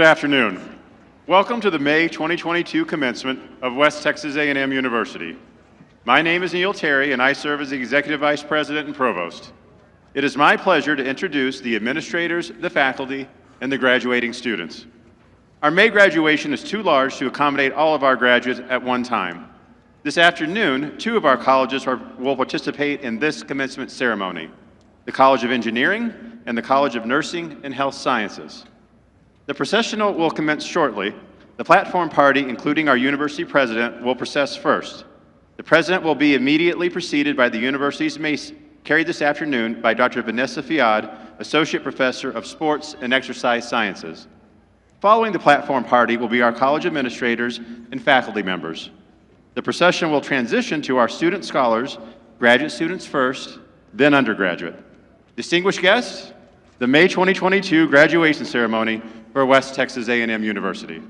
Good afternoon. Welcome to the May 2022 commencement of West Texas A&M University. My name is Neil Terry, and I serve as the Executive Vice President and Provost. It is my pleasure to introduce the administrators, the faculty, and the graduating students. Our May graduation is too large to accommodate all of our graduates at one time. This afternoon, two of our colleges will participate in this commencement ceremony: the College of Engineering and the College of Nursing and Health Sciences. The processional will commence shortly. The platform party, including our university president, will process first. The president will be immediately preceded by the university's mace, carried this afternoon by Dr. Vanessa Fiad, Associate Professor of Sports and Exercise Sciences. Following the platform party will be our college administrators and faculty members. The procession will transition to our student scholars, graduate students first, then undergraduate. Distinguished guests, the May 2022 graduation ceremony for West Texas A&M University.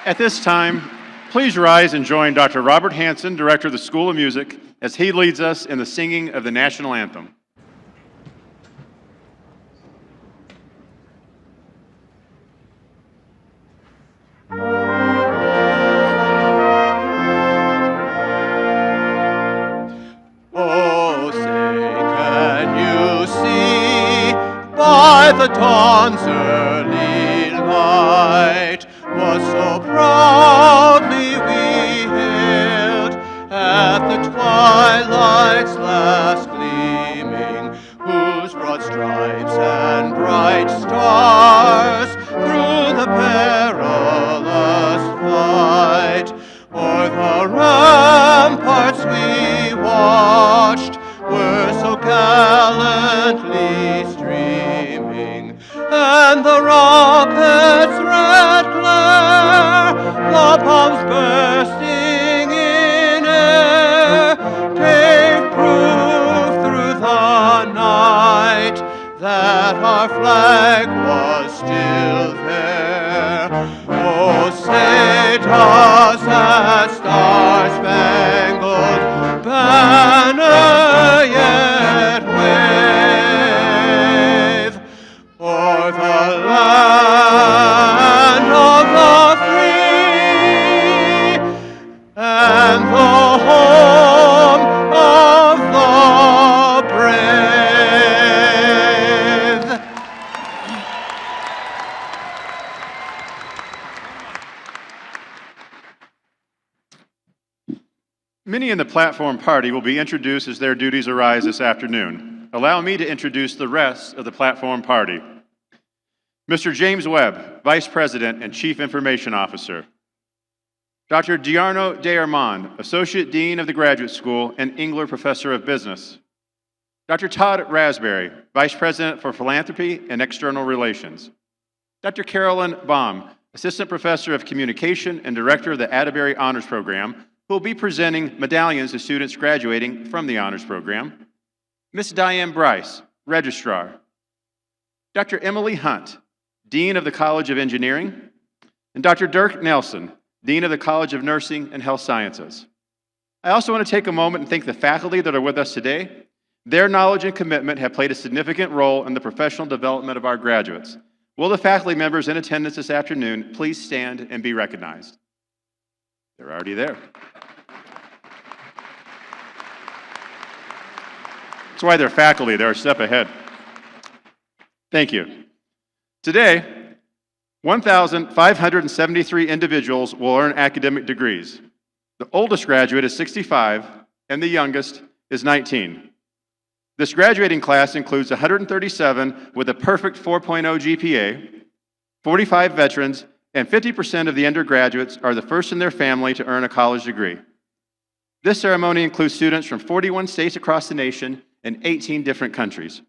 At this time, please rise and join Dr. Robert Hanson, Director of the School of Music, as he leads us in the singing of the national anthem. Oh, say, can you see by the dawn's early light was so proudly we hailed at the twilight's last gleaming, whose broad stripes and bright stars through the perilous fight o'er the ramparts we watched were so gallantly streaming, and the rockets' red glare, the bombs bursting in air, gave proof through the night that our flag was still there. Oh, say does that star-spangled banner yet wave o'er the land of the free and the home of the brave? Many in the platform party will be introduced as their duties arise this afternoon. Allow me to introduce the rest of the platform party. Mr. James Webb, Vice President and Chief Information Officer. Dr. Giarno De Armand, Associate Dean of the Graduate School and Engler Professor of Business. Dr. Todd Raspberry, Vice President for Philanthropy and External Relations. Dr. Carolyn Baum, Assistant Professor of Communication and Director of the Atterbury Honors Program, who will be presenting medallions to students graduating from the Honors Program. Ms. Diane Bryce, Registrar. Dr. Emily Hunt, Dean of the College of Engineering, and Dr. Dirk Nelson, Dean of the College of Nursing and Health Sciences. I also want to take a moment and thank the faculty that are with us today. Their knowledge and commitment have played a significant role in the professional development of our graduates. Will the faculty members in attendance this afternoon please stand and be recognized? They're already there. That's why they're faculty, they're a step ahead. Thank you. Today, 1,573 individuals will earn academic degrees. The oldest graduate is 65, and the youngest is 19. This graduating class includes 137 with a perfect 4.0 GPA, 45 veterans, and 50% of the undergraduates are the first in their family to earn a college degree. This ceremony includes students from 41 states across the nation and 18 different countries.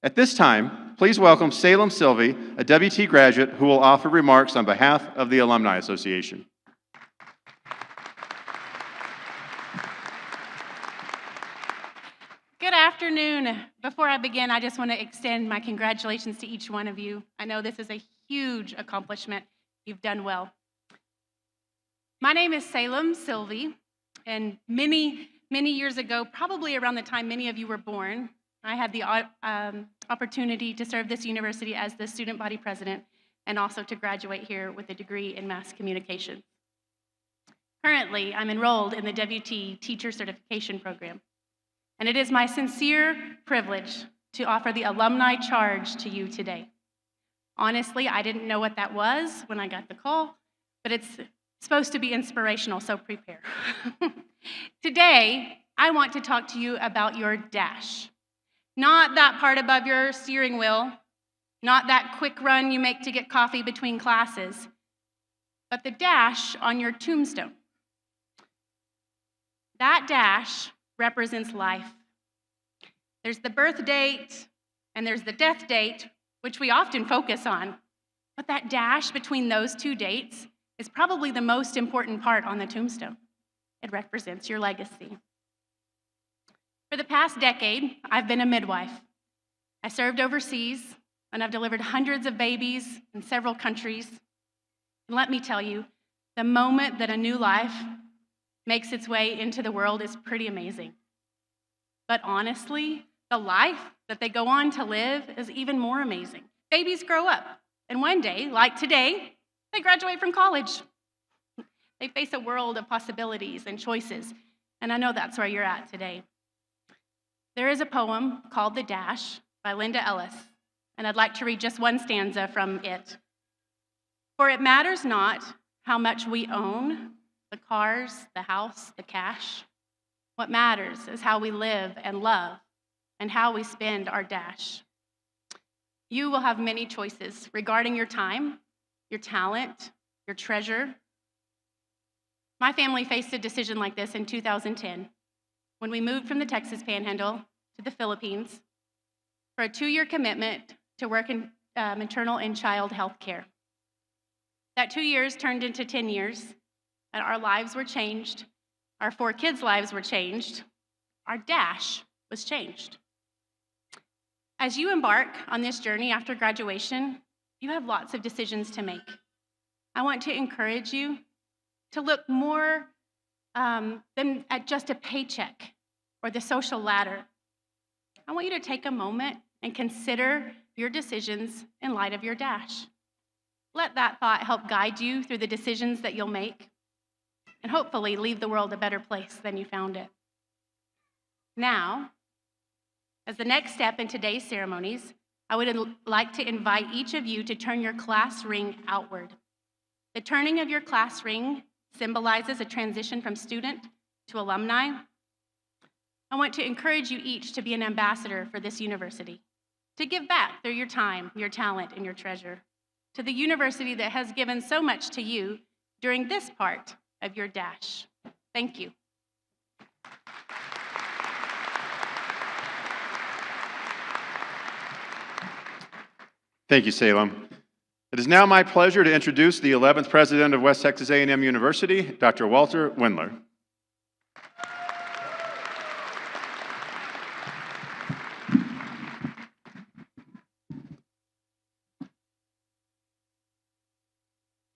At this time, please welcome Salem Sylvie, a WT graduate who will offer remarks on behalf of the Alumni Association. Good afternoon. Before I begin, I just want to extend my congratulations to each one of you. I know this is a huge accomplishment. You've done well. My name is Salem Sylvie, and many years ago, probably around the time many of you were born, I had the opportunity to serve this university as the student body president and also to graduate here with a degree in mass communication. Currently, I'm enrolled in the WT Teacher Certification Program, and it is my sincere privilege to offer the alumni charge to you today. Honestly, I didn't know what that was when I got the call, but it's supposed to be inspirational, so prepare. Today, I want to talk to you about your dash. Not that part above your steering wheel, not that quick run you make to get coffee between classes, but the dash on your tombstone. That dash represents life. There's the birth date and there's the death date, which we often focus on, but that dash between those two dates is probably the most important part on the tombstone. It represents your legacy. For the past decade, I've been a midwife. I served overseas, and I've delivered hundreds of babies in several countries. And let me tell you, the moment that a new life makes its way into the world is pretty amazing. But honestly, the life that they go on to live is even more amazing. Babies grow up, and one day, like today, they graduate from college. They face a world of possibilities and choices, and I know that's where you're at today. There is a poem called The Dash by Linda Ellis, and I'd like to read just one stanza from it. For it matters not how much we own, the cars, the house, the cash. What matters is how we live and love and how we spend our dash. You will have many choices regarding your time, your talent, your treasure. My family faced a decision like this in 2010 when we moved from the Texas Panhandle to the Philippines for a 2-year commitment to work in maternal and child health care. That 2 years turned into 10 years, and our lives were changed. Our 4 kids' lives were changed. Our dash was changed. As you embark on this journey after graduation, you have lots of decisions to make. I want to encourage you to look more than at just a paycheck or the social ladder. I want you to take a moment and consider your decisions in light of your dash. Let that thought help guide you through the decisions that you'll make, and hopefully leave the world a better place than you found it. Now, as the next step in today's ceremonies, I would like to invite each of you to turn your class ring outward. The turning of your class ring symbolizes a transition from student to alumni. I want to encourage you each to be an ambassador for this university, to give back through your time, your talent, and your treasure to the university that has given so much to you during this part of your dash. Thank you. Thank you, Salem. It is now my pleasure to introduce the 11th President of West Texas A&M University, Dr. Walter Wendler.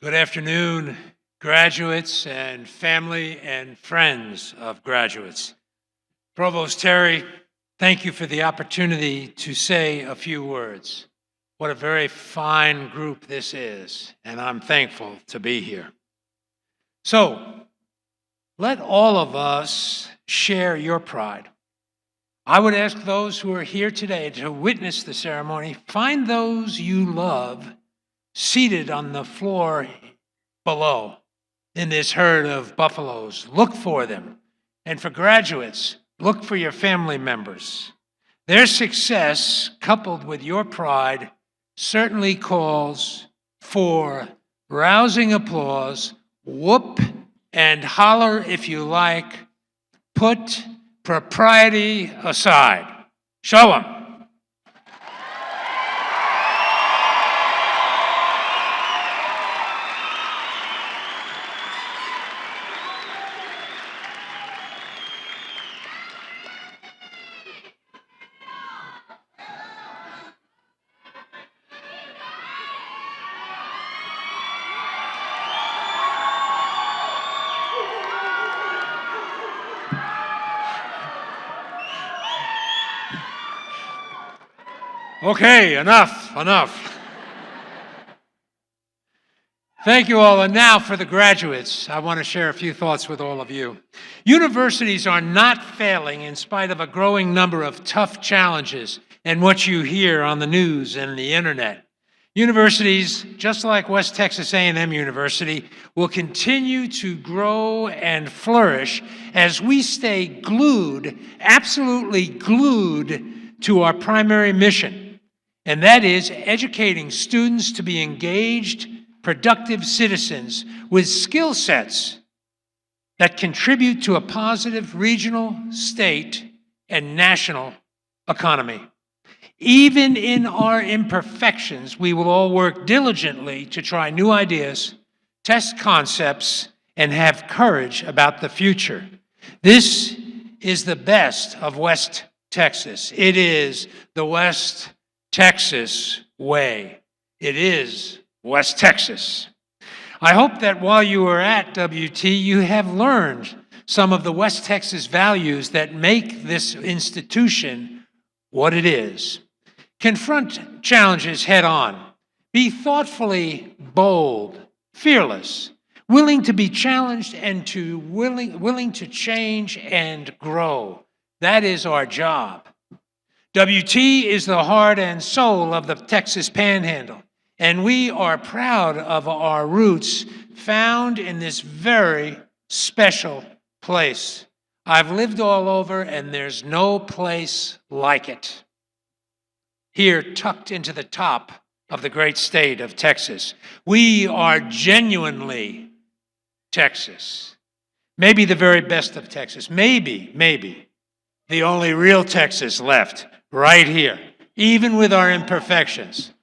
Good afternoon, graduates and family and friends of graduates. Provost Terry, thank you for the opportunity to say a few words. What a very fine group this is, and I'm thankful to be here. So, let all of us share your pride. I would ask those who are here today to witness the ceremony, find those you love seated on the floor below in this herd of buffaloes. Look for them. And for graduates, look for your family members. Their success, coupled with your pride, certainly calls for rousing applause, whoop and holler if you like. Put propriety aside. Show them. Okay, enough. Thank you all. And now for the graduates, I want to share a few thoughts with all of you. Universities are not failing in spite of a growing number of tough challenges and what you hear on the news and the internet. Universities, just like West Texas A&M University, will continue to grow and flourish as we stay glued, absolutely glued to our primary mission. And that is educating students to be engaged, productive citizens with skill sets that contribute to a positive regional, state, and national economy. Even in our imperfections, we will all work diligently to try new ideas, test concepts, and have courage about the future. This is the best of West Texas. It is the West Texas way. It is West Texas. I hope that while you were at WT, you have learned some of the West Texas values that make this institution what it is. Confront challenges head on. Be thoughtfully bold, fearless, willing to be challenged and willing to change and grow. That is our job. WT is the heart and soul of the Texas Panhandle, and we are proud of our roots found in this very special place. I've lived all over, and there's no place like it. Here, tucked into the top of the great state of Texas, we are genuinely Texas. Maybe the very best of Texas. Maybe the only real Texas left right here, even with our imperfections.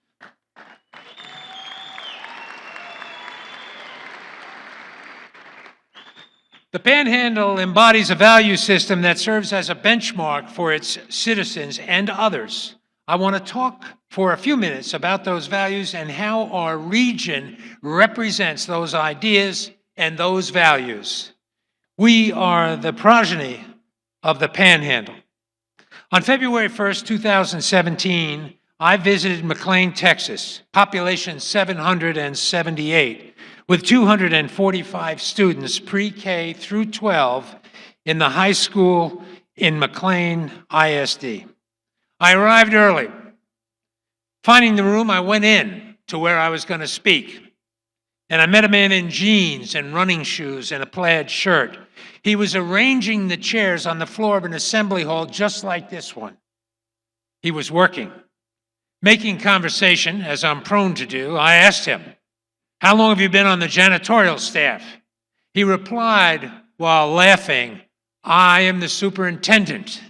The Panhandle embodies a value system that serves as a benchmark for its citizens and others. I want to talk for a few minutes about those values and how our region represents those ideas and those values. We are the progeny of the Panhandle. On February 1st, 2017, I visited McLean, Texas, population 778, with 245 students pre-K through 12 in the high school in McLean ISD. I arrived early. Finding the room, I went in to where I was going to speak. And I met a man in jeans and running shoes and a plaid shirt. He was arranging the chairs on the floor of an assembly hall just like this one. He was working. Making conversation, as I'm prone to do, I asked him, "How long have you been on the janitorial staff?" He replied while laughing, "I am the superintendent.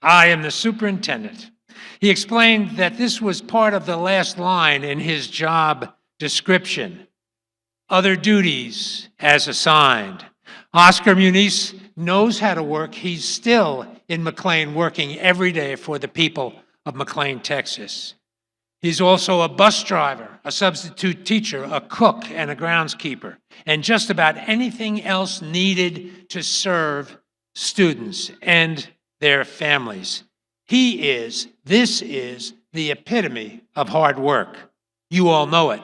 I am the superintendent." He explained that this was part of the last line in his job description. Other duties as assigned. Oscar Muniz knows how to work. He's still in McLean working every day for the people of McLean, Texas. He's also a bus driver, a substitute teacher, a cook, and a groundskeeper, and just about anything else needed to serve students and their families. This is the epitome of hard work. You all know it.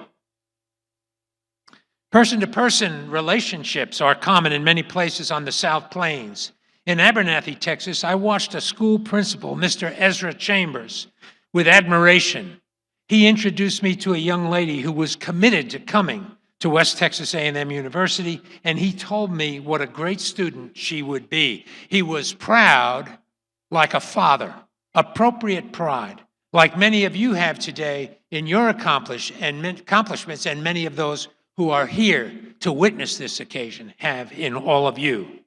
Person-to-person relationships are common in many places on the South Plains. In Abernathy, Texas, I watched a school principal, Mr. Ezra Chambers, with admiration. He introduced me to a young lady who was committed to coming to West Texas A&M University, and he told me what a great student she would be. He was proud like a father, appropriate pride, like many of you have today in your accomplishments, and many of those who are here to witness this occasion have in all of you.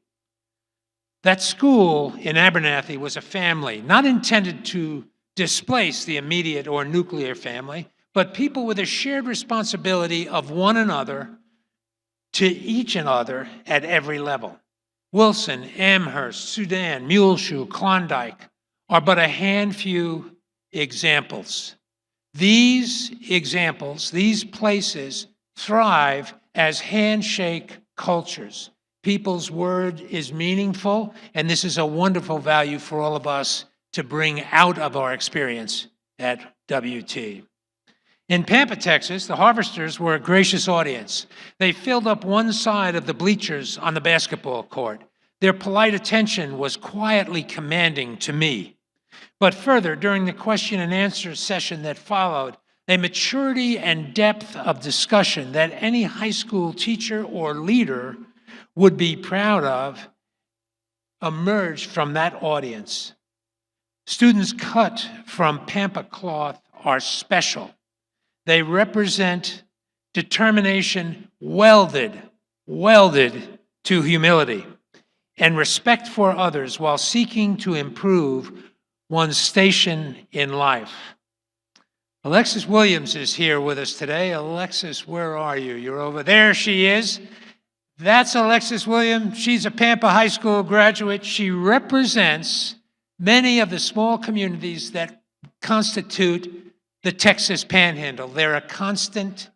That school in Abernathy was a family, not intended to displace the immediate or nuclear family, but people with a shared responsibility of one another to each other at every level. Wilson, Amherst, Sudan, Muleshoe, Klondike are but a handful examples. These examples, these places thrive as handshake cultures. People's word is meaningful, and this is a wonderful value for all of us to bring out of our experience at WT. In Pampa, Texas, the Harvesters were a gracious audience. They filled up one side of the bleachers on the basketball court. Their polite attention was quietly commanding to me. But further, during the question and answer session that followed, a maturity and depth of discussion that any high school teacher or leader would be proud of emerged from that audience. Students cut from Pampa cloth are special. They represent determination welded to humility and respect for others while seeking to improve one's station in life. Alexis Williams is here with us today. Alexis, where are you? You're over there. She is. That's Alexis Williams. She's a Pampa High School graduate. She represents many of the small communities that constitute the Texas Panhandle. They're a constant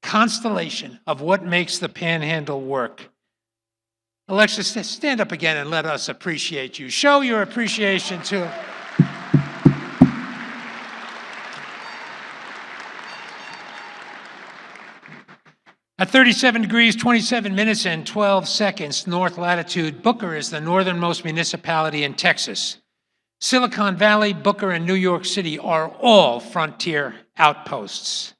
constellation of what makes the Panhandle work. Alexis, stand up again and let us appreciate you. Show your appreciation to. At 37 degrees, 27 minutes, and 12 seconds north latitude, Booker is the northernmost municipality in Texas. Silicon Valley, Booker, and New York City are all frontier outposts.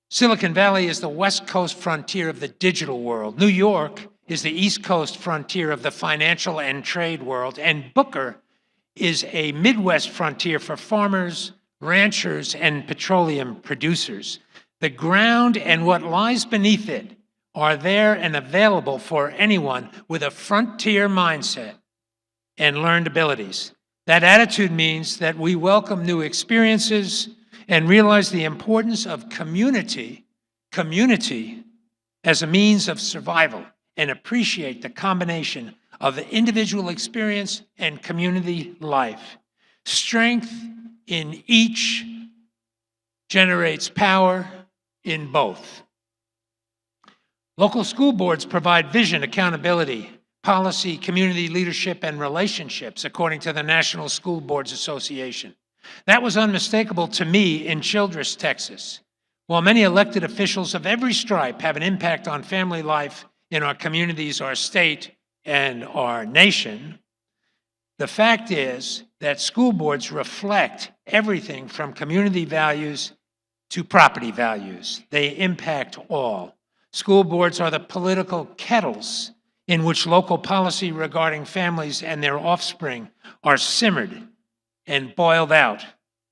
Silicon Valley is the west coast frontier of the digital world. New York is the east coast frontier of the financial and trade world. And Booker is a Midwest frontier for farmers, ranchers, and petroleum producers. The ground and what lies beneath it are there and available for anyone with a frontier mindset and learned abilities. That attitude means that we welcome new experiences and realize the importance of community as a means of survival, and appreciate the combination of the individual experience and community life. Strength in each generates power in both. Local school boards provide vision, accountability, policy, community leadership, and relationships, according to the National School Boards Association. That was unmistakable to me in Childress, Texas. While many elected officials of every stripe have an impact on family life in our communities, our state, and our nation, the fact is that school boards reflect everything from community values to property values. They impact all. School boards are the political kettles in which local policy regarding families and their offspring are simmered and boiled out.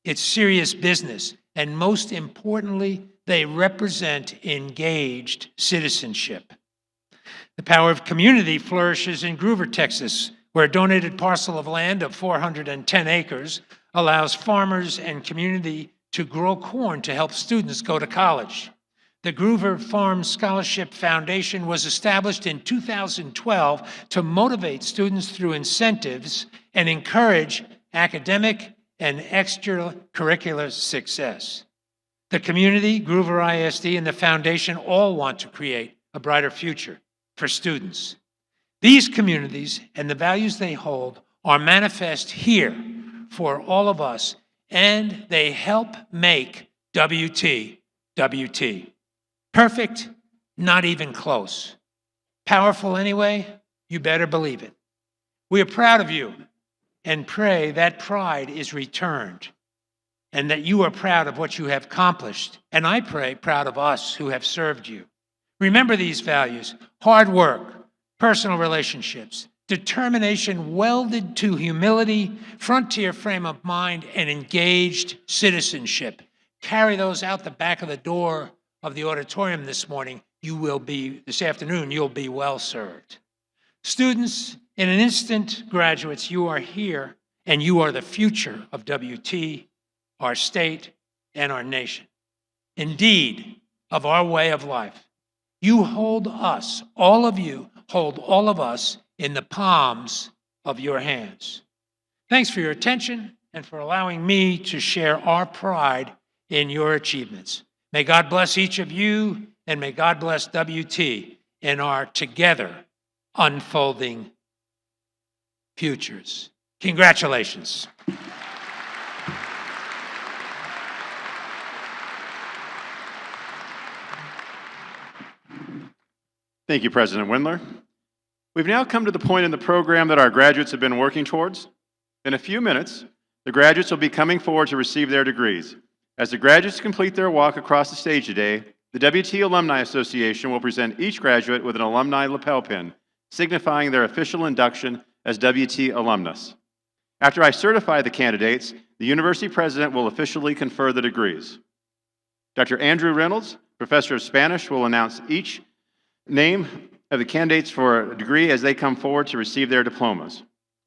It's serious business, and most importantly, they represent engaged citizenship. The power of community flourishes in Groover, Texas, where a donated parcel of land of 410 acres allows farmers and community to grow corn to help students go to college. The Groover Farm Scholarship Foundation was established in 2012 to motivate students through incentives and encourage academic and extracurricular success. The community, Groover ISD, and the foundation all want to create a brighter future for students. These communities and the values they hold are manifest here for all of us, and they help make WT WT. Perfect? Not even close. Powerful anyway? You better believe it. We are proud of you and pray that pride is returned and that you are proud of what you have accomplished. And I pray proud of us who have served you. Remember these values: hard work, personal relationships, determination welded to humility, frontier frame of mind, and engaged citizenship. Carry those out the back of the door of the auditorium this afternoon, you'll be well served. Students, in an instant, graduates, you are here, and you are the future of WT, our state, and our nation. Indeed, of our way of life. You hold us, all of you, hold all of us in the palms of your hands. Thanks for your attention and for allowing me to share our pride in your achievements. May God bless each of you, and may God bless WT in our together unfolding futures. Congratulations. Thank you, President Windler. We've now come to the point in the program that our graduates have been working towards. In a few minutes, the graduates will be coming forward to receive their degrees. As the graduates complete their walk across the stage today, the WT Alumni Association will present each graduate with an alumni lapel pin, signifying their official induction as WT alumnus. After I certify the candidates, the university president will officially confer the degrees. Dr. Andrew Reynolds, professor of Spanish, will announce each name of the candidates for a degree as they come forward to receive their diplomas.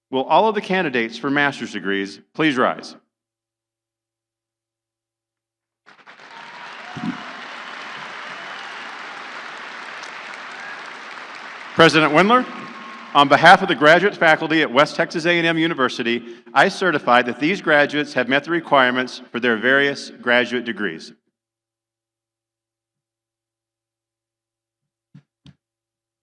Will all of the candidates for master's degrees please rise? President Windler, on behalf of the graduate faculty at West Texas A&M University, I certify that these graduates have met the requirements for their various graduate degrees.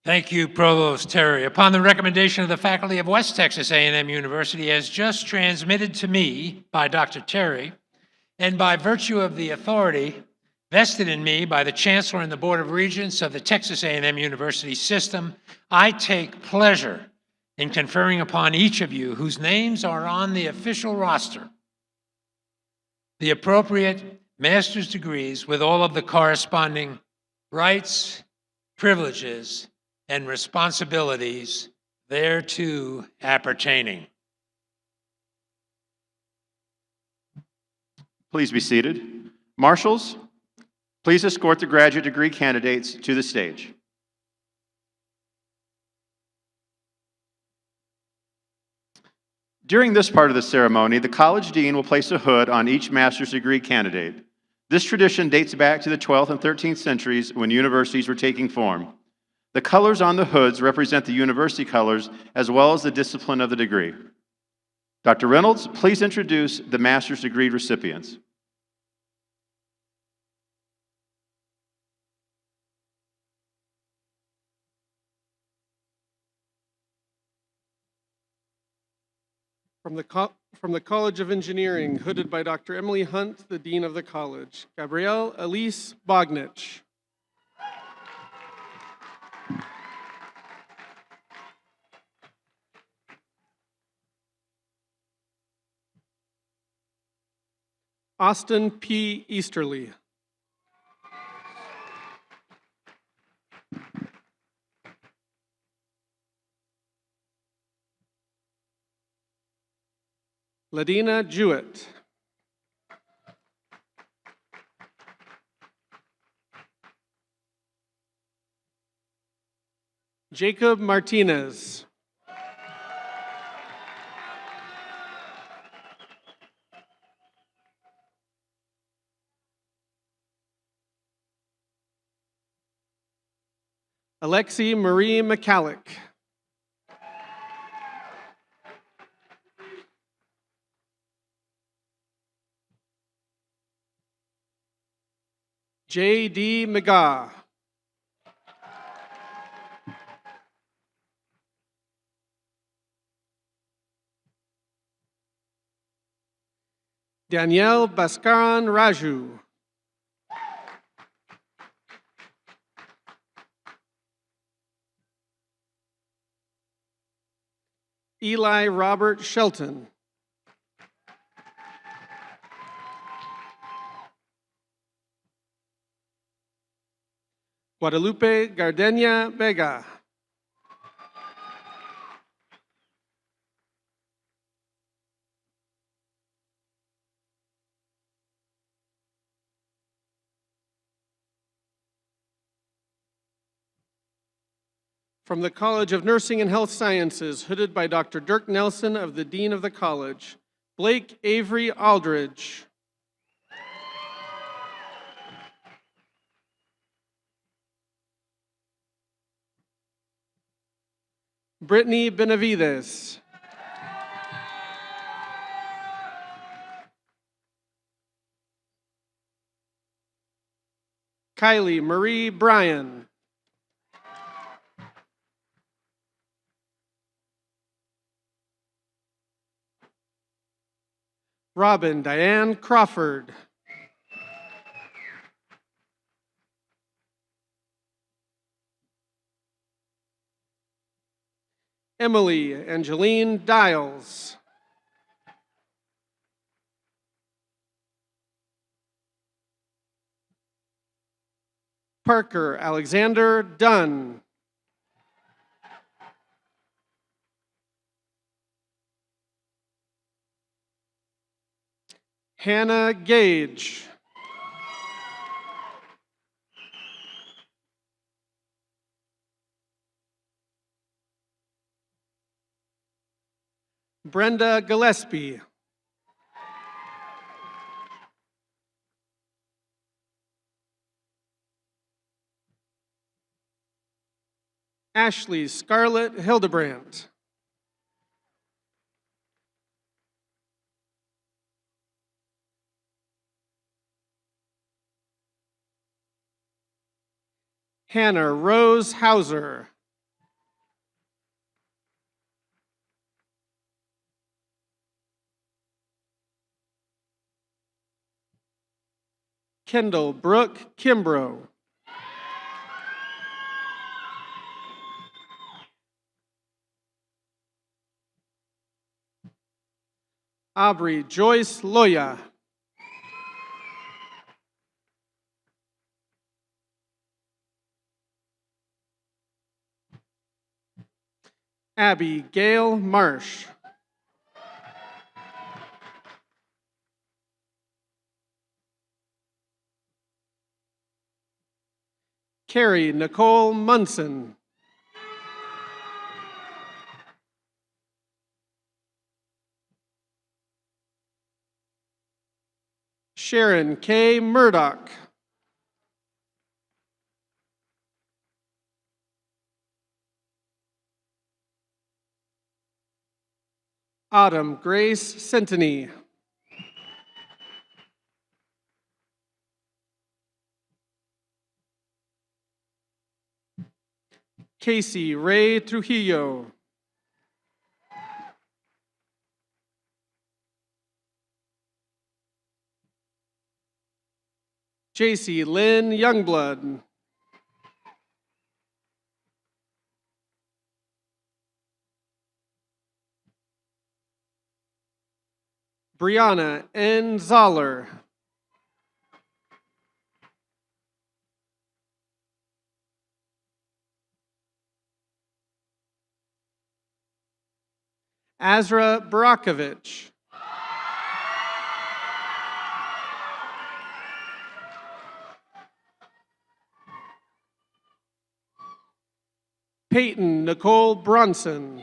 Thank you, Provost Terry. Upon the recommendation of the faculty of West Texas A&M University, as just transmitted to me by Dr. Terry, and by virtue of the authority vested in me by the Chancellor and the Board of Regents of the Texas A&M University system, I take pleasure in conferring upon each of you whose names are on the official roster the appropriate master's degrees with all of the corresponding rights, privileges, and responsibilities thereto appertaining. Please be seated. Marshals, please escort the graduate degree candidates to the stage. During this part of the ceremony, the college dean will place a hood on each master's degree candidate. This tradition dates back to the 12th and 13th centuries when universities were taking form. The colors on the hoods represent the university colors as well as the discipline of the degree. Dr. Reynolds, please introduce the master's degree recipients. From the College of Engineering, hooded by Dr. Emily Hunt, the Dean of the College, Gabrielle Elise Bognich. Austin P. Easterly. Ladina Jewett. Jacob Martinez. Alexi Marie McCallick. J.D. McGaw. Danielle Baskaran Raju. Eli Robert Shelton. Guadalupe Gardenia Vega. From the College of Nursing and Health Sciences, hooded by Dr. Dirk Nelson of the Dean of the College, Blake Avery Aldridge. Brittany Benavides. Kylie Marie Bryan. Robin Diane Crawford. Emily Angeline Dials. Parker Alexander Dunn. Hannah Gage. Brenda Gillespie. Ashley Scarlett Hildebrandt. Hannah Rose Hauser. Kendall Brooke Kimbrough. Aubrey Joyce Loya. Abby Gail Marsh. Carrie Nicole Munson. Sharon K. Murdoch. Autumn Grace Centeny. Casey Ray Trujillo. JC Lynn Youngblood. Brianna N. Zoller. Azra Barakovich. Peyton Nicole Bronson.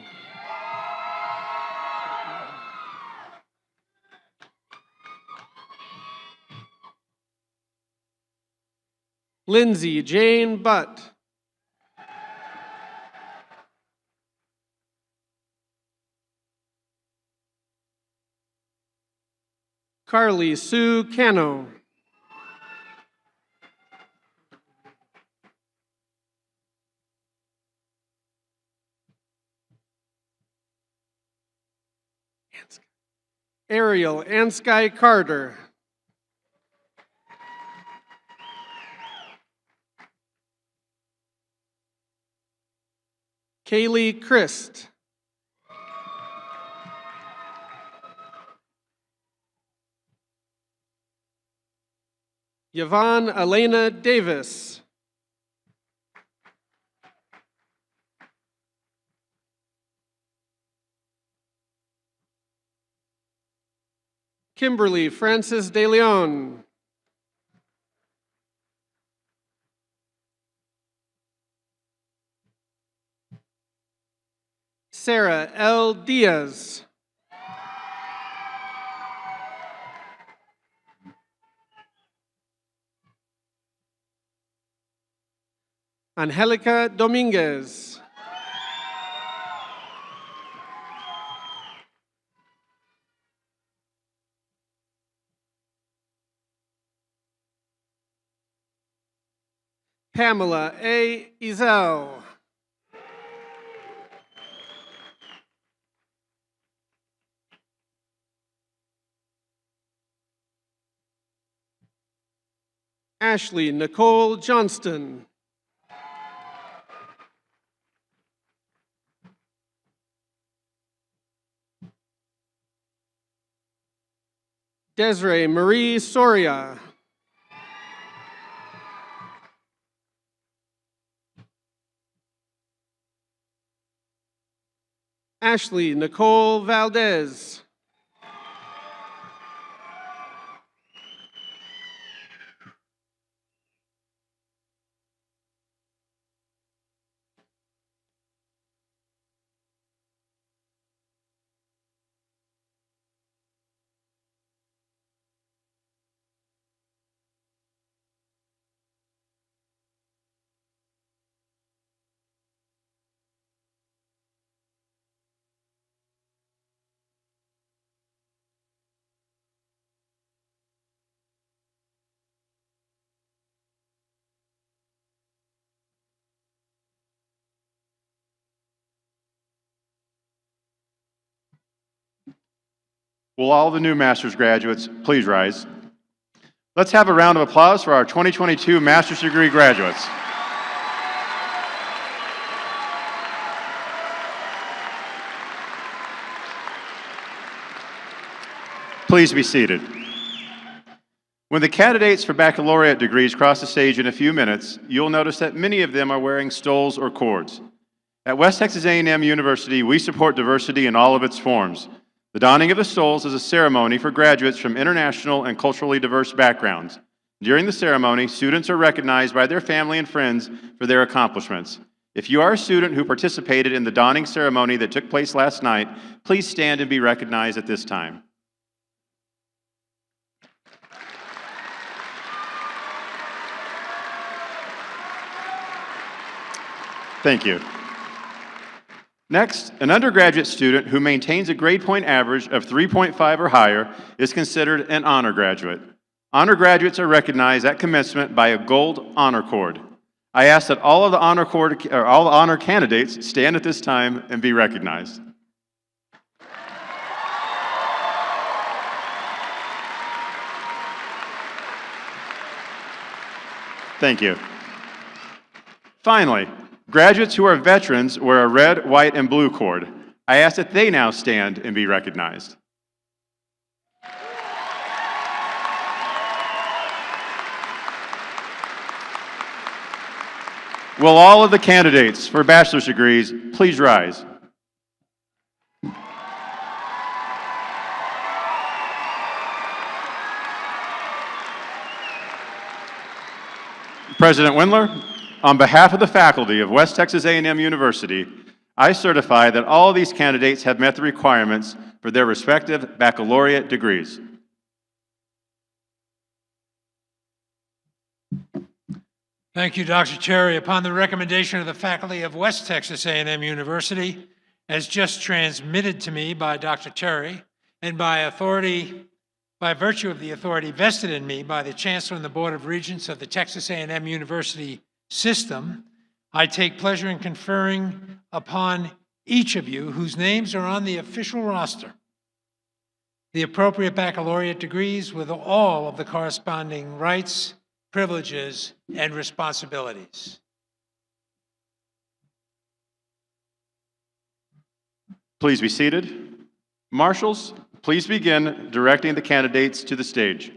Lindsay Jane Butt. Carly Sue Cano. Ariel Ansky Carter. Kaylee Christ. Yvonne Elena Davis. Kimberly Francis De Leon. Sarah L. Diaz. Angelica Dominguez. Pamela A. Ezel. Ashley Nicole Johnston. Desiree Marie Soria. Ashley Nicole Valdez. Will all the new master's graduates please rise? Let's have a round of applause for our 2022 master's degree graduates. Please be seated. When the candidates for baccalaureate degrees cross the stage in a few minutes, you'll notice that many of them are wearing stoles or cords. At West Texas A&M University, we support diversity in all of its forms. The donning of the stoles is a ceremony for graduates from international and culturally diverse backgrounds. During the ceremony, students are recognized by their family and friends for their accomplishments. If you are a student who participated in the donning ceremony that took place last night, please stand and be recognized at this time. Thank you. Next, an undergraduate student who maintains a grade point average of 3.5 or higher is considered an honor graduate. Honor graduates are recognized at commencement by a gold honor cord. I ask that all the honor candidates stand at this time and be recognized. Thank you. Finally, graduates who are veterans wear a red, white, and blue cord. I ask that they now stand and be recognized. Will all of the candidates for bachelor's degrees please rise? President Engler, on behalf of the faculty of West Texas A&M University, I certify that all of these candidates have met the requirements for their respective baccalaureate degrees. Thank you, Dr. Cherry. Upon the recommendation of the faculty of West Texas A&M University, as just transmitted to me by Dr. Cherry, and by virtue of the authority vested in me by the Chancellor and the Board of Regents of the Texas A&M University system, I take pleasure in conferring upon each of you whose names are on the official roster the appropriate baccalaureate degrees with all of the corresponding rights, privileges, and responsibilities. Please be seated. Marshals, please begin directing the candidates to the stage.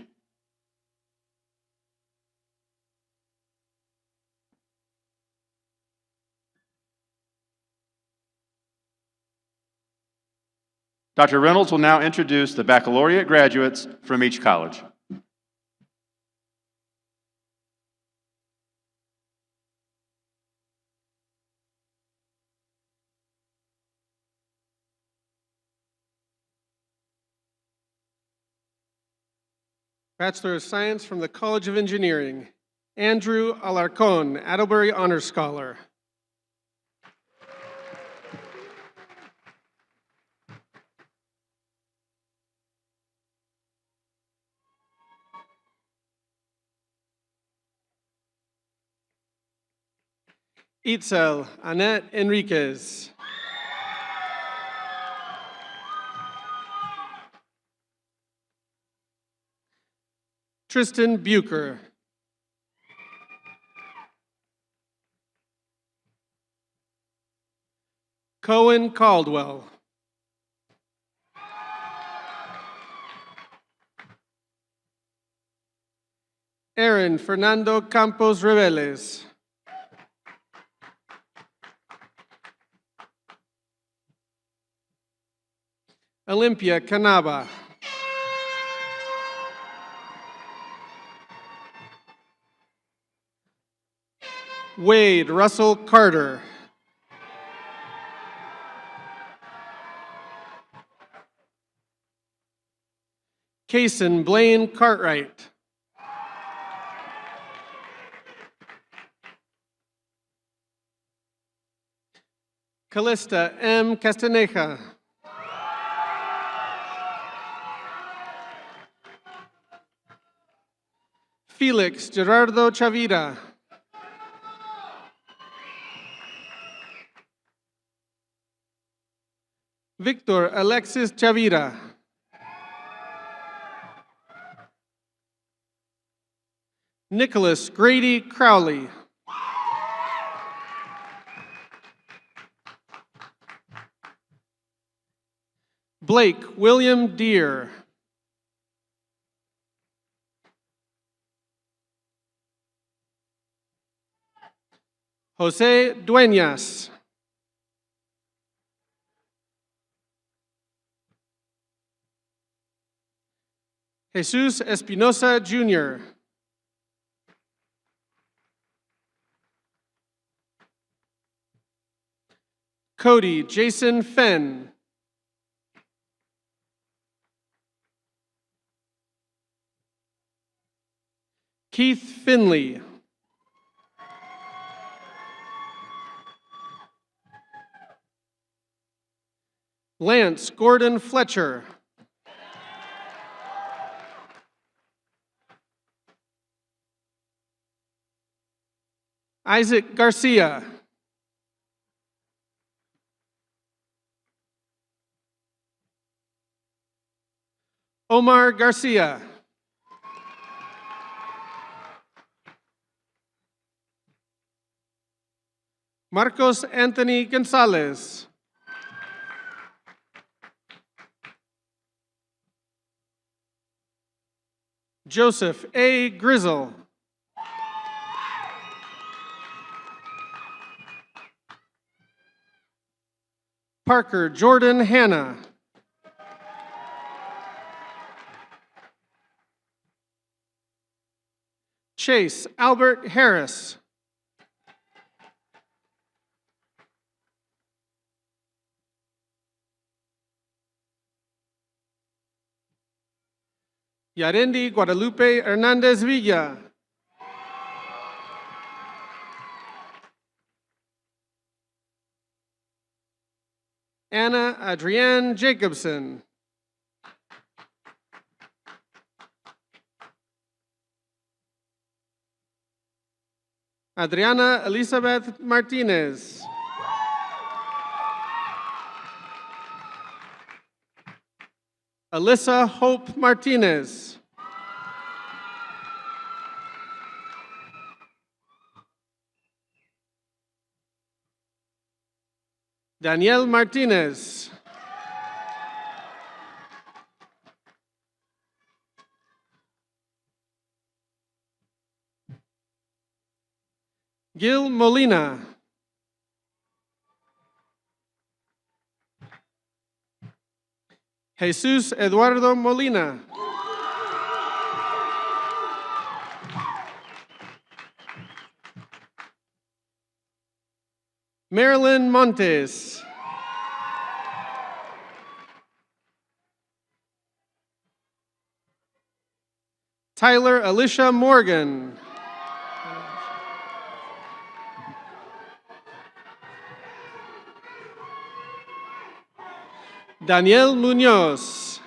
Dr. Reynolds will now introduce the baccalaureate graduates from each college. Bachelor of Science from the College of Engineering, Andrew Alarcon, Atterbury Honor Scholar. Itzel Annette Enriquez. Tristan Bucher. Cohen Caldwell. Aaron Fernando Campos Reveles. Olympia Canaba. Wade Russell Carter. Kason Blaine Cartwright. Callista M. Castaneja. Felix Gerardo Chavira. Victor Alexis Chavira. Nicholas Grady Crowley. Blake William Deere. Jose Dueñas. Jesus Espinosa Jr. Cody Jason Fenn. Keith Finley. Lance Gordon Fletcher. Isaac Garcia. Omar Garcia. Marcos Anthony Gonzalez. Joseph A. Grizzle. Parker Jordan Hanna. Chase Albert Harris. Yarendi Guadalupe Hernandez Villa. Anna Adrienne Jacobson. Adriana Elizabeth Martinez. Alyssa Hope Martinez. Danielle Martinez. Gil Molina. Jesus Eduardo Molina. Marilyn Montes. Tyler Alicia Morgan. Daniel Munoz.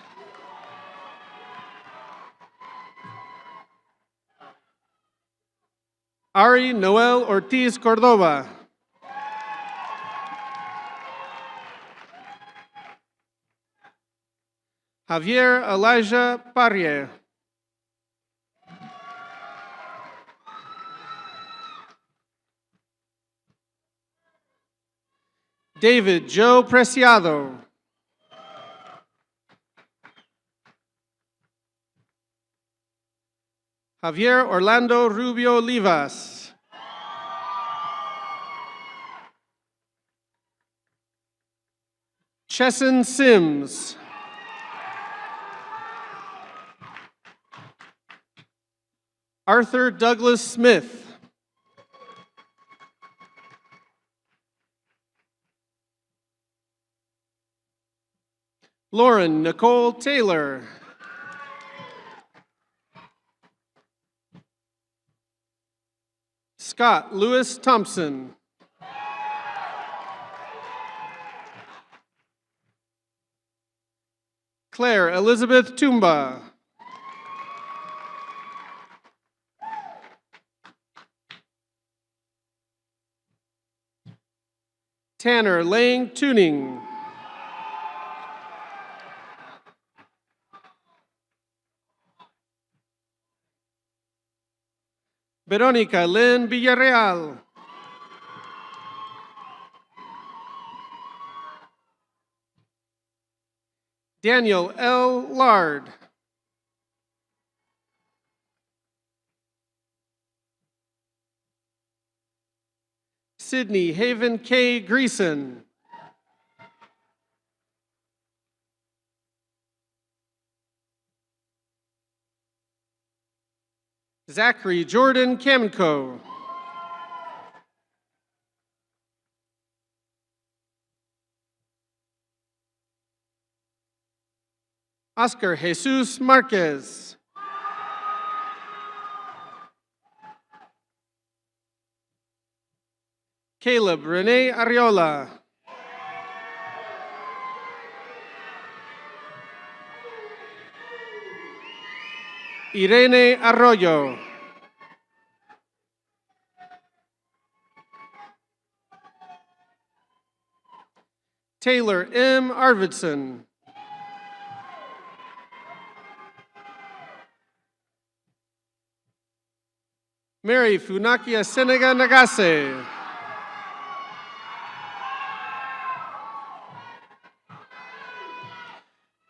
Ari Noel Ortiz Cordova. Javier Elijah Parrier. David Joe Preciado. Javier Orlando Rubio Livas. Chesson Sims. Arthur Douglas Smith. Lauren Nicole Taylor. Scott Lewis Thompson. Claire Elizabeth Tumba. Tanner Lang Tuning. Veronica Lynn Villarreal. Daniel L. Lard. Sydney Haven K. Greason. Zachary Jordan Kamenko. Oscar Jesus Marquez. Caleb Rene Ariola. Irene Arroyo. Taylor M. Arvidsson. Mary Funakia Senega Nagase.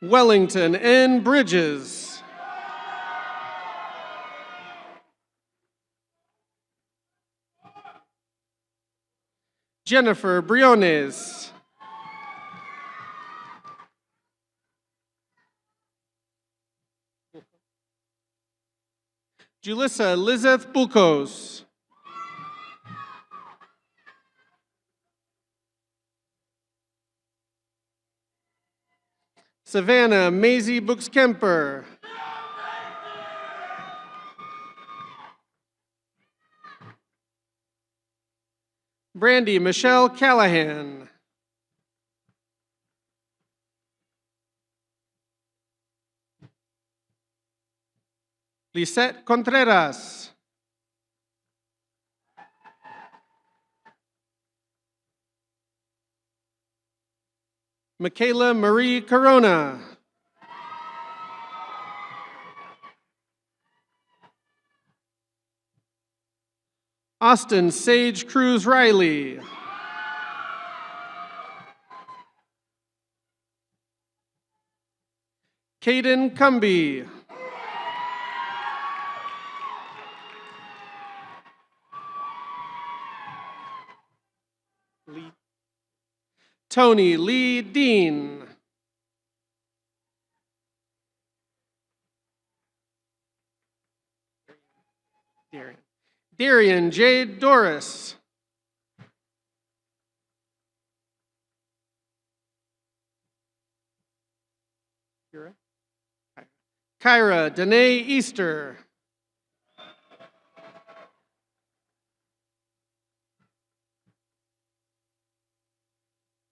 Wellington N. Bridges. Jennifer Briones. Julissa Lizeth Bulkos. Savannah Maisie Buxkemper. Brandy Michelle Callahan. Lisette Contreras. Michaela Marie Corona. Austin Sage Cruz Riley. Caden Cumby. Tony Lee Dean. Darian J. Doris. Kyra Danae Easter.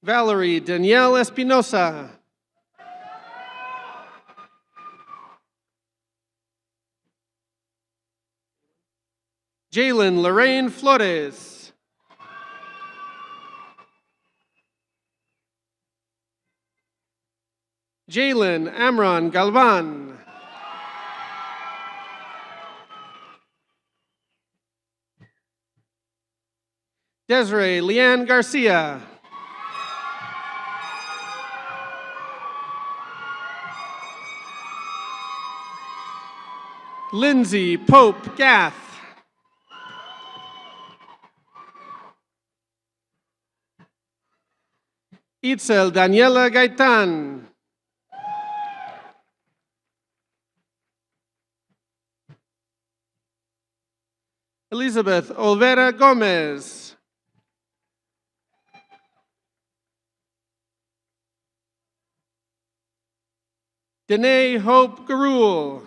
Valerie Danielle Espinosa. Jalen Lorraine Flores. Jalen Amron Galvan. Desiree Leanne Garcia. Lindsay Pope Gath. Itzel Daniela Gaitan. Elizabeth Olvera Gomez. Danae Hope Garul.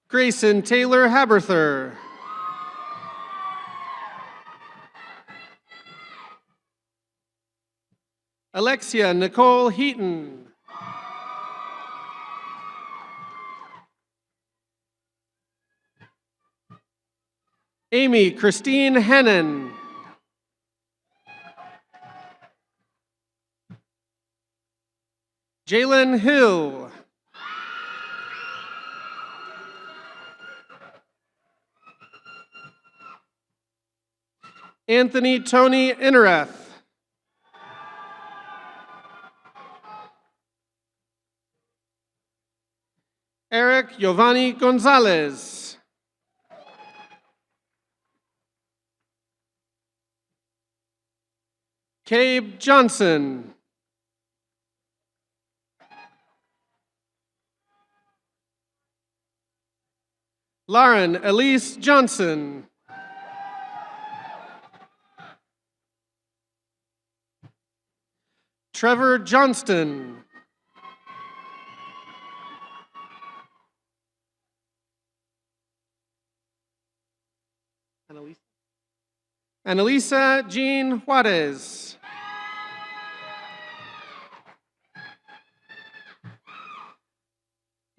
Grayson Taylor Haberther. Alexia Nicole Heaton. Amy Christine Hennon. Jalen Hill. Anthony Tony Innereth. Eric Giovanni Gonzalez. Cabe Johnson. Lauren Elise Johnson. Trevor Johnston. Annalisa Jean Juarez.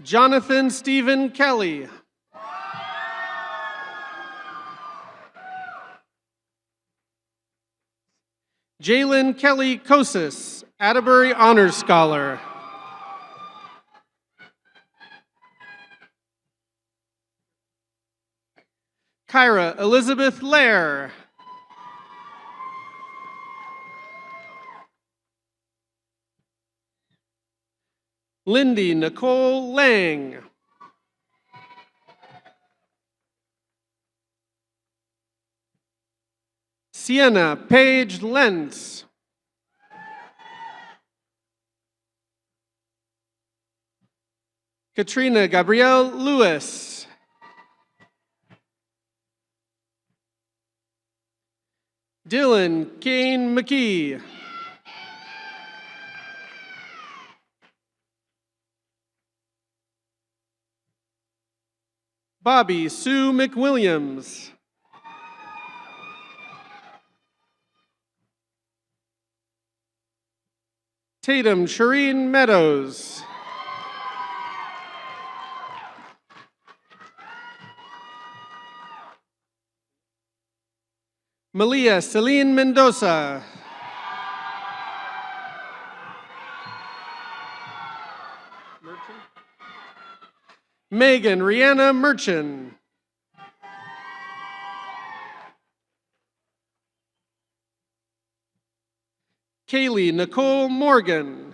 Jonathan Stephen Kelly. Jalen Kelly Kosis, Atterbury Honors Scholar. Kyra Elizabeth Lair. Lindy Nicole Lang. Sienna Paige Lentz. Katrina Gabrielle Lewis. Dylan Kane McKee. Bobby Sue McWilliams. Tatum Shireen Meadows. Malia Celine Mendoza. Megan Rihanna Merchant. Kaylee Nicole Morgan.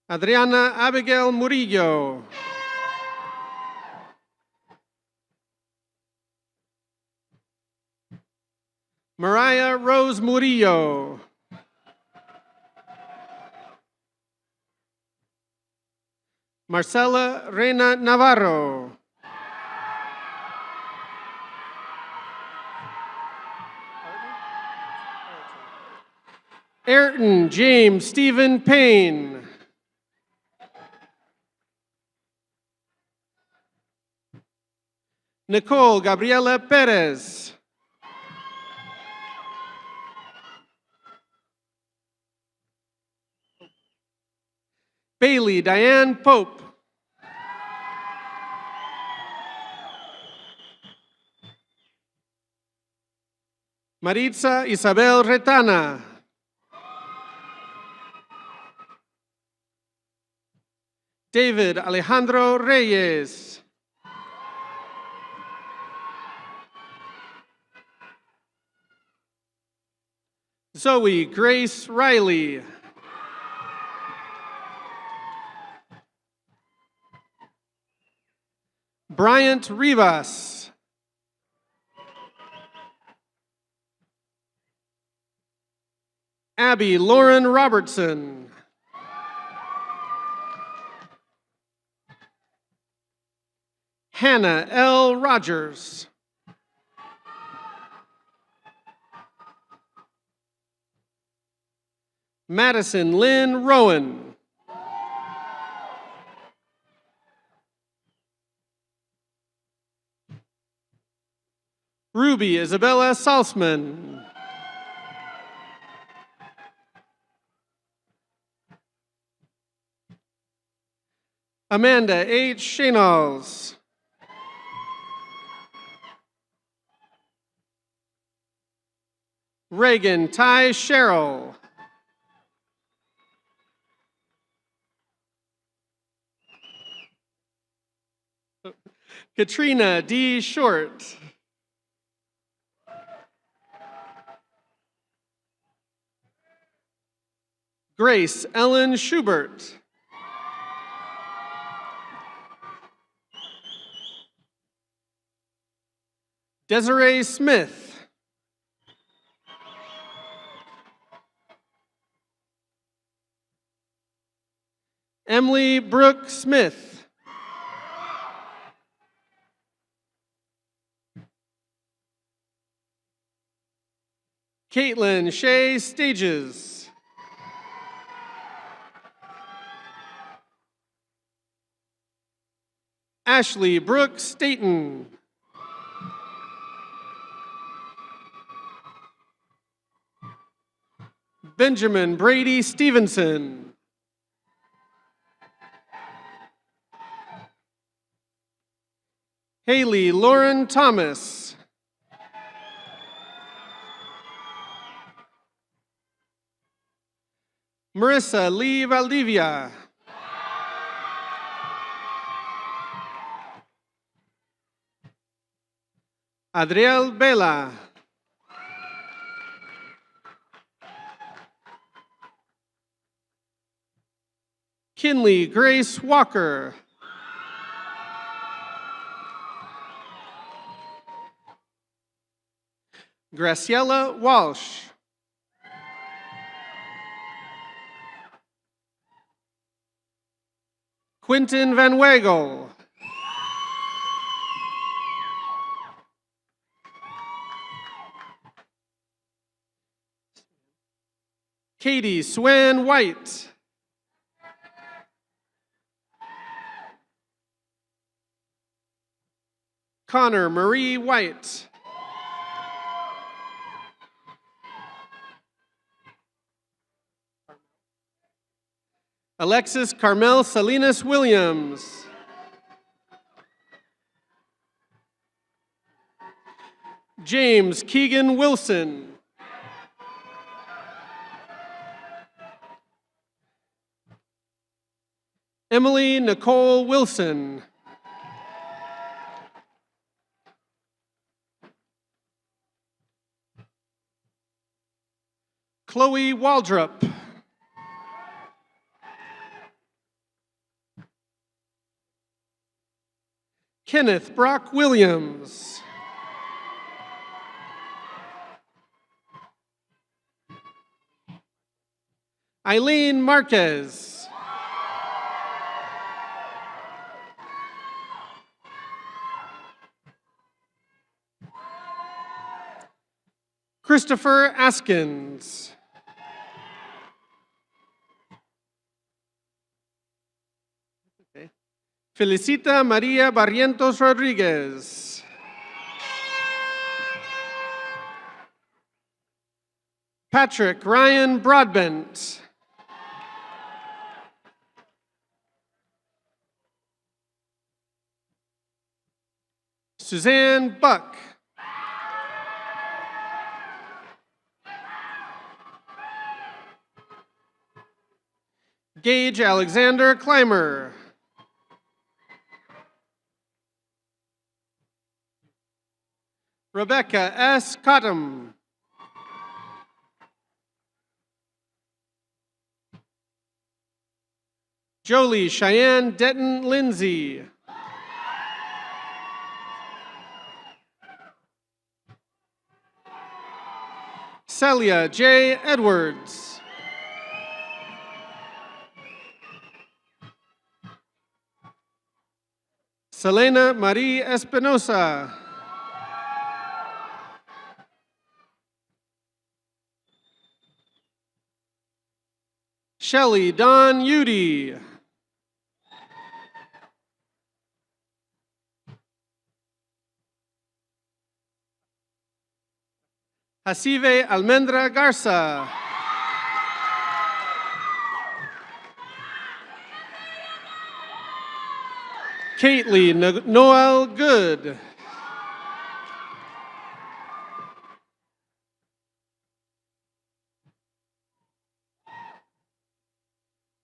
Adriana Abigail Murillo. Mariah Rose Murillo. Marcela Reina Navarro. Ayrton James Stephen Payne. Nicole Gabriela Perez. Bailey Diane Pope. Maritza Isabel Retana. David Alejandro Reyes. Zoe Grace Riley. Bryant Rivas. Abby Lauren Robertson. Hannah L. Rogers. Madison Lynn Rowan. Ruby Isabella Salzman. Amanda H. Shanals. Reagan Ty Sherrill. Katrina D. Short. Grace Ellen Schubert. Desiree Smith. Emily Brooke Smith. Caitlin Shea Stages. Ashley Brooke Staten. Benjamin Brady Stevenson. Haley Lauren Thomas. Marissa Lee Valdivia. Adriel Vela. Kinley Grace Walker. Graciela Walsh. Quentin Van Wagel. Katie Swan White. Connor Marie White. Alexis Carmel Salinas Williams. James Keegan Wilson. Emily Nicole Wilson. Chloe Waldrop. Kenneth Brock Williams. Eileen Marquez. Christopher Askins. Felicita Maria Barrientos Rodriguez. Patrick Ryan Broadbent. Suzanne Buck. Gage Alexander Clymer. Rebecca S. Cottom. Jolie Cheyenne Denton Lindsay. Celia J. Edwards. Selena Marie Espinosa. Shelley Dawn Udy. Hasive Almendra Garza. Kately Noel Good.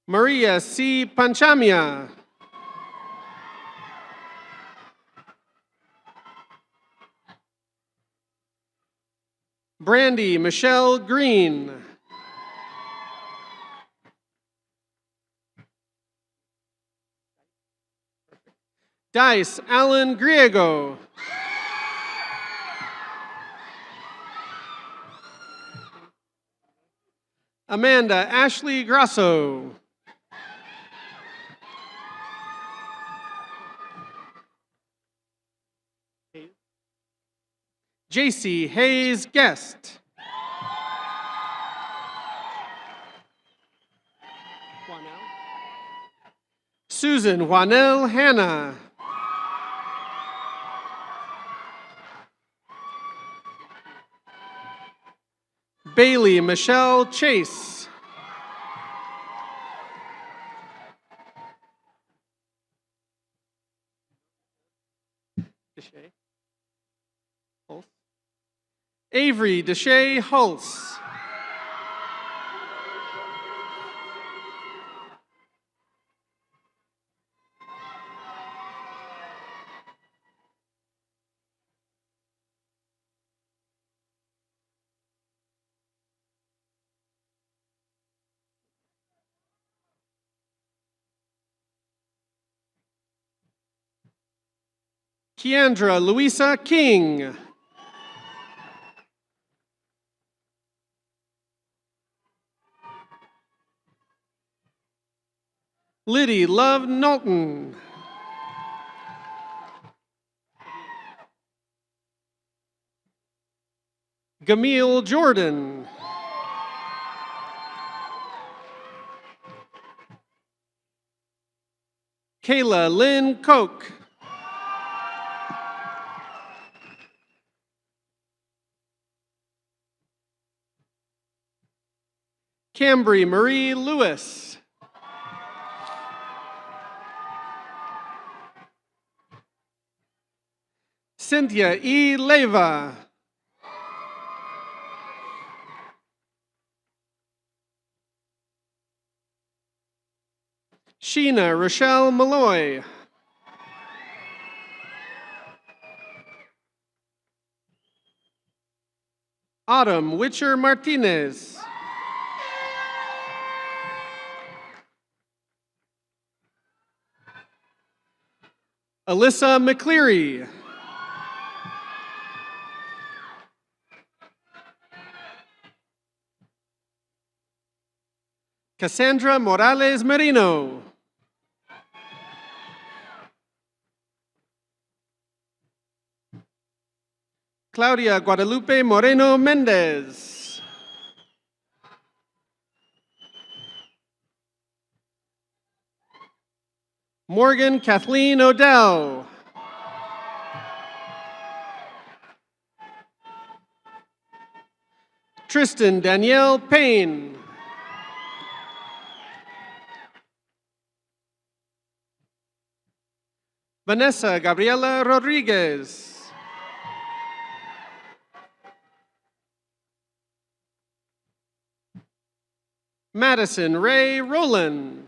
Maria C. Panchamia. Brandy Michelle Green. Dice Alan Griego. Amanda Ashley Grasso. JC Hayes Guest. Susan Juanel Hanna. Bailey Michelle Chase. Avery Deshay Hulse. Keandra Louisa King. Liddy Love Knowlton. Gamil Jordan. Kayla Lynn Koch. Cambry Marie Lewis. Cynthia E. Leva. Sheena Rochelle Malloy. Autumn Witcher Martinez. Alyssa McCleary. Cassandra Morales Merino. Claudia Guadalupe Moreno Mendez. Morgan Kathleen Odell. Tristan Danielle Payne. Vanessa Gabriela Rodriguez. Madison Ray Rowland.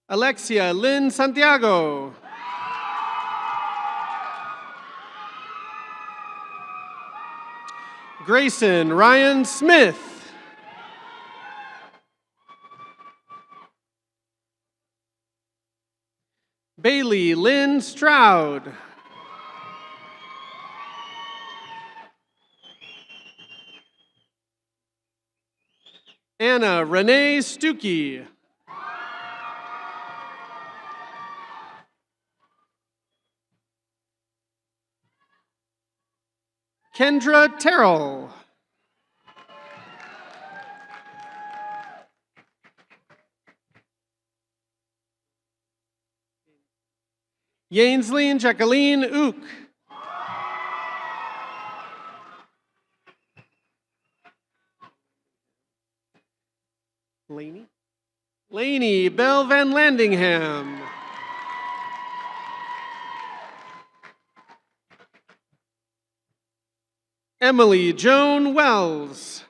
Alexia Lynn Santiago. Grayson Ryan Smith. Bailey Lynn Stroud. Anna Renee Stuckey. Kendra Terrell. Yainsley and Jacqueline Ook. Laney Bell Van Landingham. Emily Joan Wells.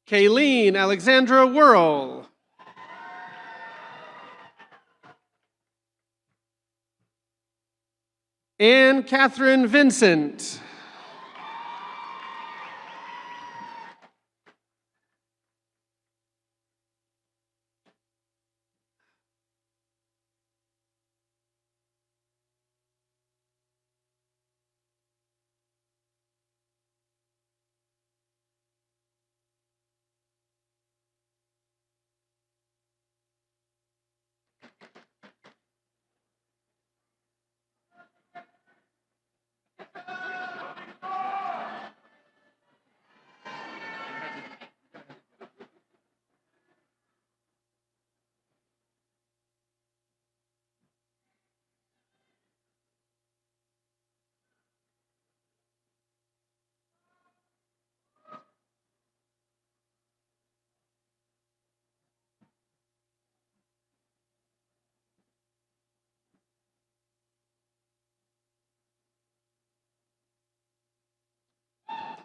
Kayleen Alexandra Worrell. Anne Catherine Vincent.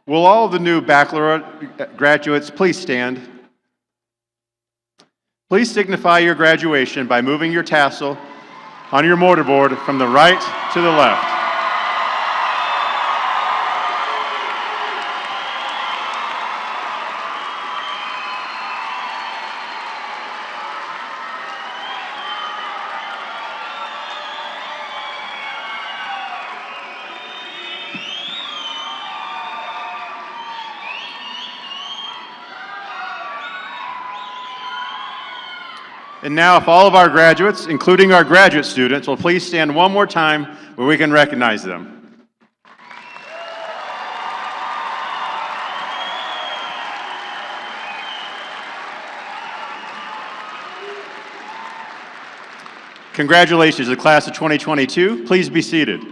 Will all of the new baccalaureate graduates please stand? Please signify your graduation by moving your tassel on your mortarboard from the right to the left. And now, if all of our graduates, including our graduate students, will please stand one more time where we can recognize them. Congratulations to the class of 2022. Please be seated.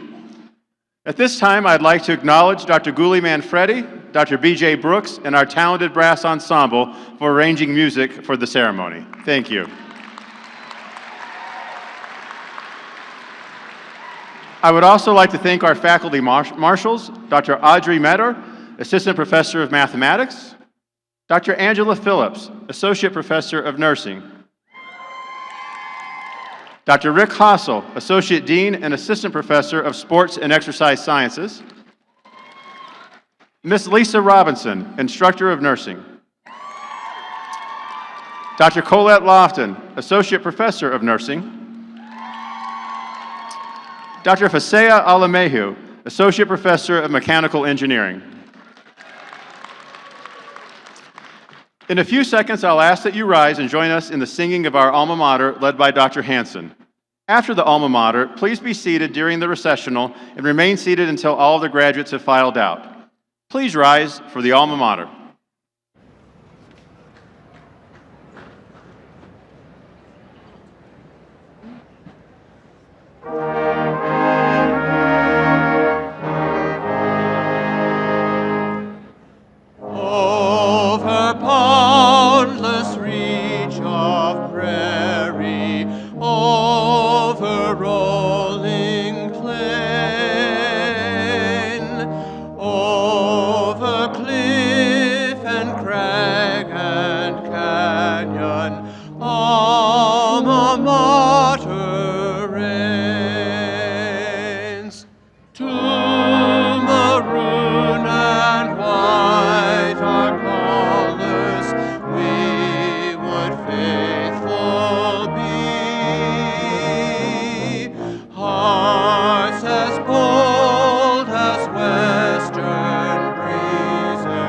At this time, I'd like to acknowledge Dr. Guli Manfredi, Dr. B.J. Brooks, and our talented brass ensemble for arranging music for the ceremony. Thank you. I would also like to thank our faculty marshals, Dr. Audrey Metter, Assistant Professor of Mathematics, Dr. Angela Phillips, Associate Professor of Nursing, Dr. Rick Hossel, Associate Dean and Assistant Professor of Sports and Exercise Sciences, Miss Lisa Robinson, Instructor of Nursing, Dr. Colette Lofton, Associate Professor of Nursing, Dr. Fasea Alamehu, Associate Professor of Mechanical Engineering. In a few seconds, I'll ask that you rise and join us in the singing of our alma mater led by Dr. Hanson. After the alma mater, please be seated during the recessional and remain seated until all of the graduates have filed out. Please rise for the alma mater. Over boundless reach of prairie, over rolling plain, over cliff and crag and canyon, alma mater reigns. To maroon and white our colors, we would faithful be. Hearts as bold as western breezes,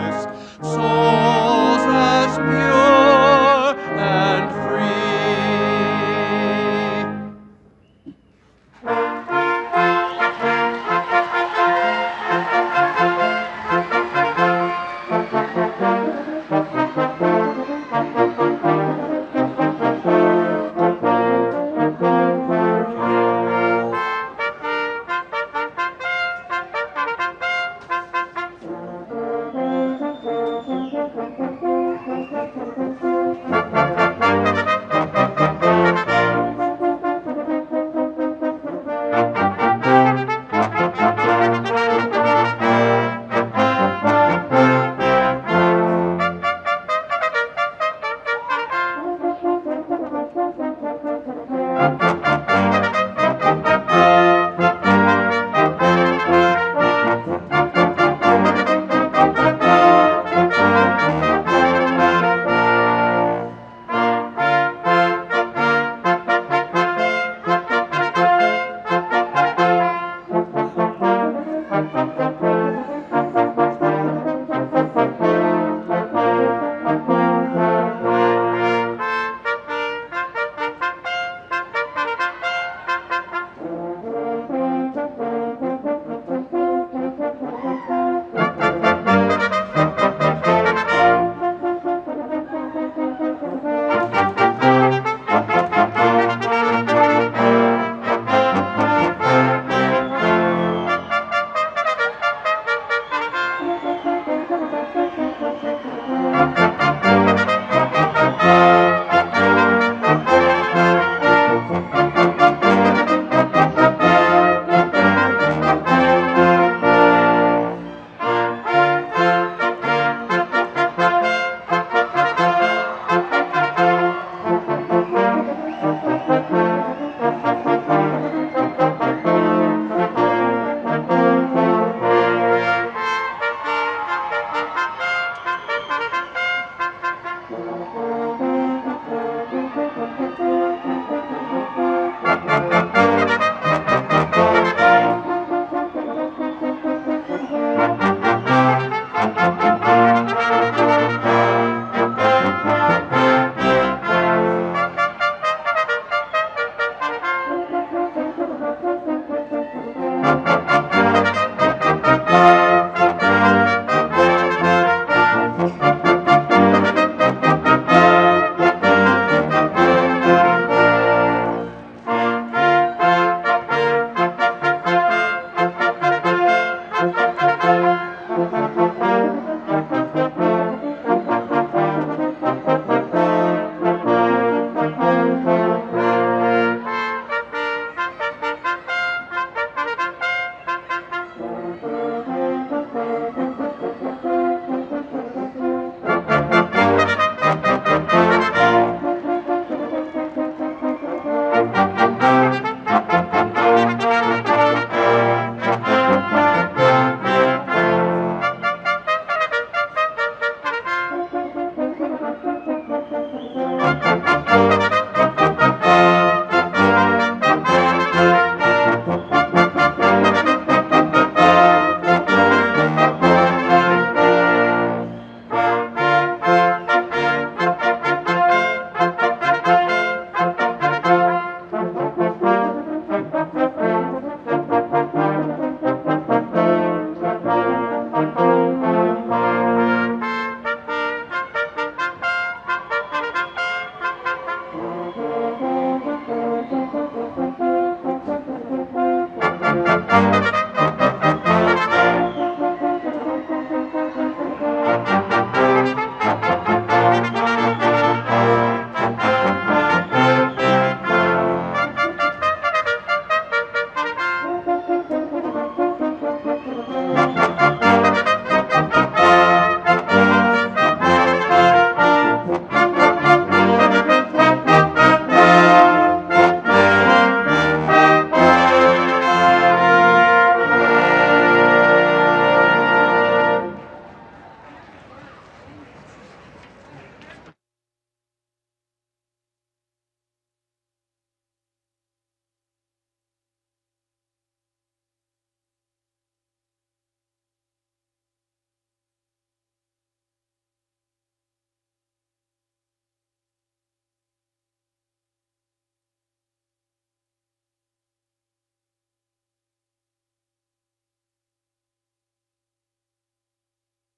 Thank you.